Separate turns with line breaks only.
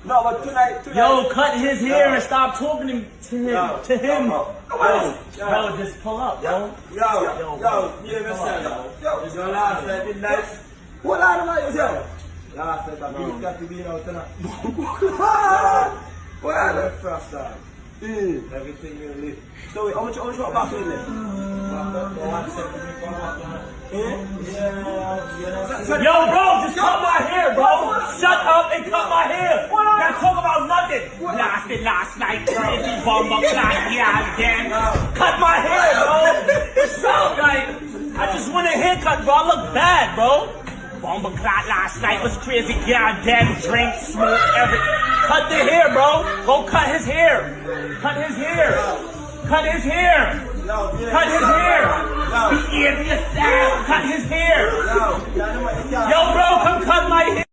No, but tonight.
Yo, cut his hair and stop talking to him. Bro, just pull up, bro.
Yo, you understand? Yo, your last night midnight. What line am I using? Last night, I got to be out tonight. What are the first time? Everything you live. So, how much back in there?
Yo, bro, just cut my hair, bro. Shut up and cut my hair. Now talk about nothing. Last night, crazy bomber clock, yeah, damn. Cut my hair, bro. Bro, like, I just want a haircut, bro. I look bad, bro. Bomber clock last night was crazy, goddamn. Drink, smoke, everything. Cut the hair, bro. Go cut his hair. Cut his hair. Cut his hair. Cut his hair. He idiot. Cut his hair. Yo, bro, come cut my hair.